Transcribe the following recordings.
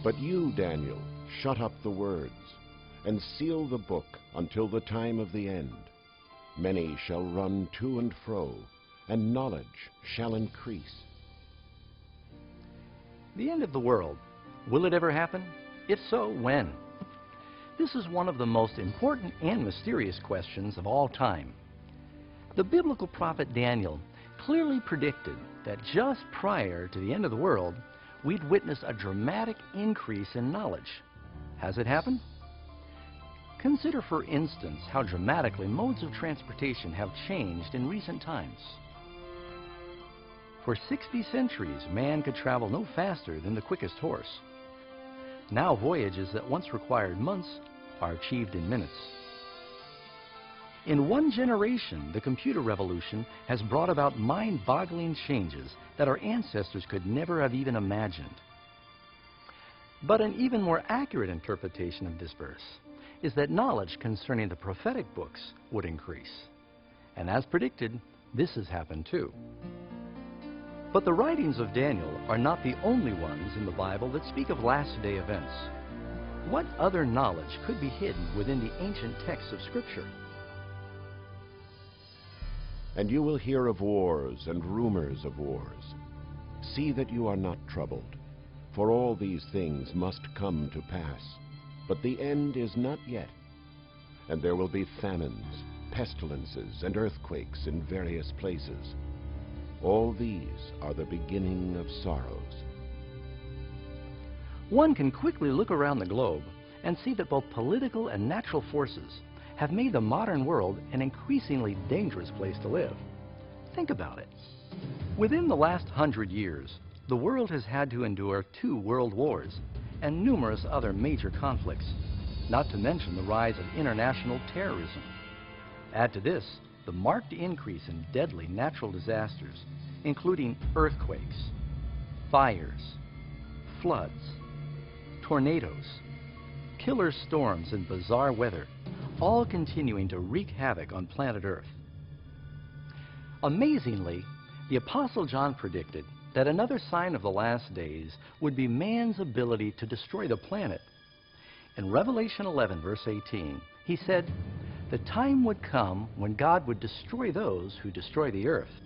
But you, Daniel, shut up the words, and seal the book until the time of the end. Many shall run to and fro, and knowledge shall increase. The end of the world. Will it ever happen? If so, when? This is one of the most important and mysterious questions of all time. The biblical prophet Daniel clearly predicted that just prior to the end of the world, we'd witness a dramatic increase in knowledge. Has it happened? Consider, for instance, how dramatically modes of transportation have changed in recent times. For 60 centuries, man could travel no faster than the quickest horse. Now voyages that once required months are achieved in minutes. In one generation, the computer revolution has brought about mind-boggling changes that our ancestors could never have even imagined. But an even more accurate interpretation of this verse is that knowledge concerning the prophetic books would increase. And as predicted, this has happened too. But the writings of Daniel are not the only ones in the Bible that speak of last-day events. What other knowledge could be hidden within the ancient texts of Scripture? And you will hear of wars and rumors of wars. See that you are not troubled, for all these things must come to pass. But the end is not yet. And there will be famines, pestilences, and earthquakes in various places. All these are the beginning of sorrows. One can quickly look around the globe and see that both political and natural forces have made the modern world an increasingly dangerous place to live. Think about it. Within the last 100 years, the world has had to endure 2 world wars and numerous other major conflicts, not to mention the rise of international terrorism. Add to this the marked increase in deadly natural disasters, including earthquakes, fires, floods, tornadoes, killer storms, and bizarre weather, all continuing to wreak havoc on planet Earth. Amazingly, the Apostle John predicted that another sign of the last days would be man's ability to destroy the planet. In Revelation 11, verse 18, he said, "The time would come when God would destroy those who destroy the earth."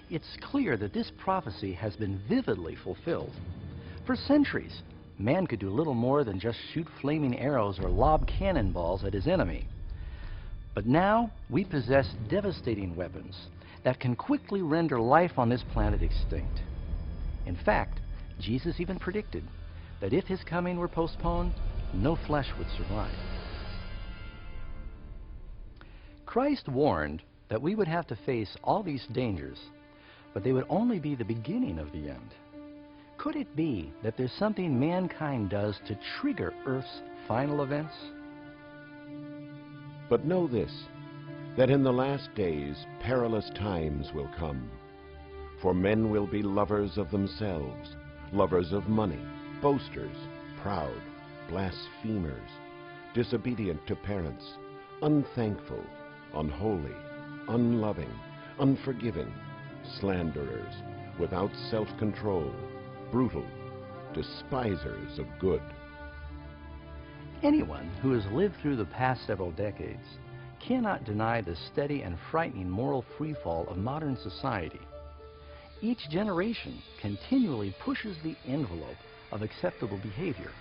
It's clear that this prophecy has been vividly fulfilled. For centuries, man could do little more than just shoot flaming arrows or lob cannonballs at his enemy. But now we possess devastating weapons that can quickly render life on this planet extinct. In fact, Jesus even predicted that if his coming were postponed, no flesh would survive. Christ warned that we would have to face all these dangers, but they would only be the beginning of the end. Could it be that there's something mankind does to trigger Earth's final events? But know this, that in the last days perilous times will come. For men will be lovers of themselves, lovers of money, boasters, proud, blasphemers, disobedient to parents, unthankful, unholy, unloving, unforgiving, slanderers, without self-control, brutal, despisers of good. Anyone who has lived through the past several decades cannot deny the steady and frightening moral freefall of modern society. Each generation continually pushes the envelope of acceptable behavior.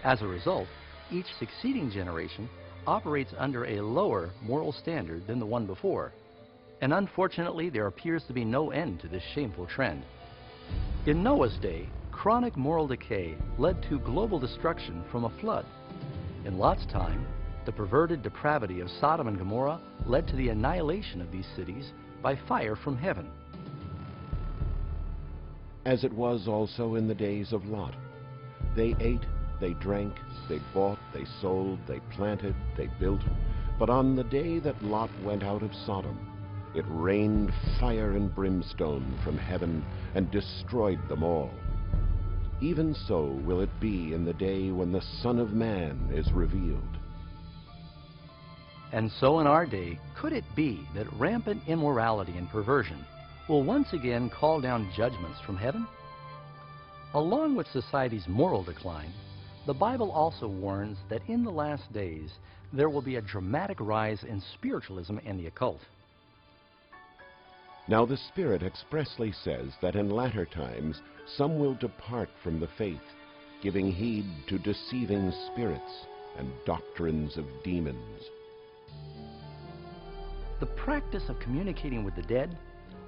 As a result, each succeeding generation operates under a lower moral standard than the one before. And unfortunately, there appears to be no end to this shameful trend. In Noah's day, chronic moral decay led to global destruction from a flood. In Lot's time, the perverted depravity of Sodom and Gomorrah led to the annihilation of these cities by fire from heaven. As it was also in the days of Lot. They ate, they drank, they bought, they sold, they planted, they built. But on the day that Lot went out of Sodom, it rained fire and brimstone from heaven and destroyed them all. even so will it be in the day when the Son of Man is revealed. And so in our day, could it be that rampant immorality and perversion will once again call down judgments from heaven? Along with society's moral decline, the Bible also warns that in the last days there will be a dramatic rise in spiritualism and the occult. Now the Spirit expressly says that in latter times some will depart from the faith, giving heed to deceiving spirits and doctrines of demons. The practice of communicating with the dead,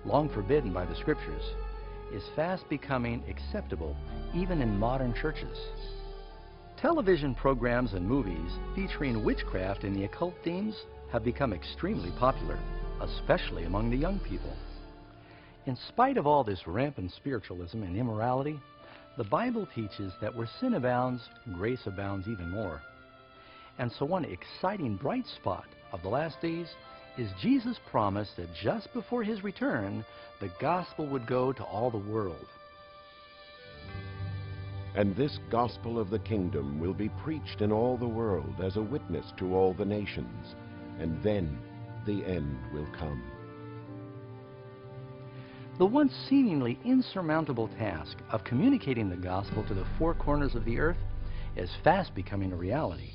long forbidden by the Scriptures, is fast becoming acceptable even in modern churches. Television programs and movies featuring witchcraft and the occult themes have become extremely popular, especially among the young people. In spite of all this rampant spiritualism and immorality, the Bible teaches that where sin abounds, grace abounds even more. And so one exciting bright spot of the last days is Jesus' promise that just before his return, the gospel would go to all the world. And this gospel of the kingdom will be preached in all the world as a witness to all the nations, and then the end will come. The once seemingly insurmountable task of communicating the gospel to the four corners of the earth is fast becoming a reality.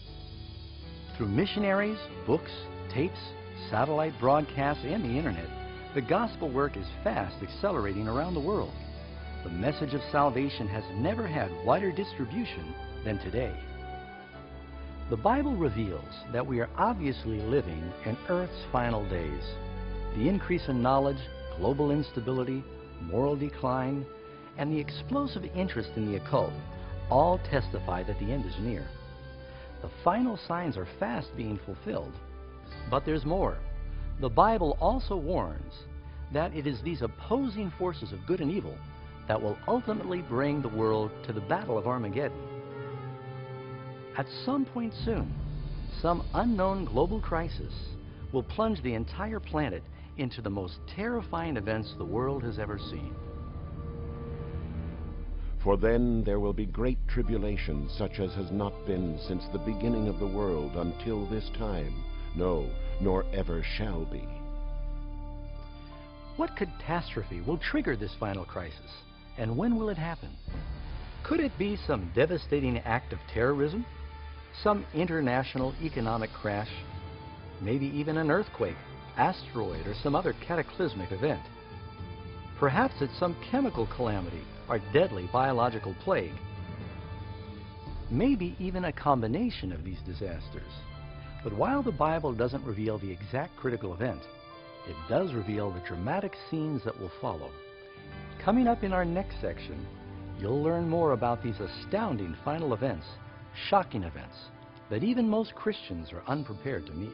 Through missionaries, books, tapes, satellite broadcasts, and the internet, the gospel work is fast accelerating around the world. The message of salvation has never had wider distribution than today. The Bible reveals that we are obviously living in Earth's final days. The increase in knowledge, global instability, moral decline, and the explosive interest in the occult all testify that the end is near. The final signs are fast being fulfilled. But there's more. The Bible also warns that it is these opposing forces of good and evil that will ultimately bring the world to the battle of Armageddon. At some point soon, some unknown global crisis will plunge the entire planet into the most terrifying events the world has ever seen. For then there will be great tribulation, such as has not been since the beginning of the world until this time, no, nor ever shall be. What catastrophe will trigger this final crisis, and when will it happen? Could it be some devastating act of terrorism? Some international economic crash? Maybe even an earthquake, asteroid, or some other cataclysmic event? Perhaps it's some chemical calamity or deadly biological plague. Maybe even a combination of these disasters. But while the Bible doesn't reveal the exact critical event, it does reveal the dramatic scenes that will follow. Coming up in our next section, you'll learn more about these astounding final events, shocking events, that even most Christians are unprepared to meet.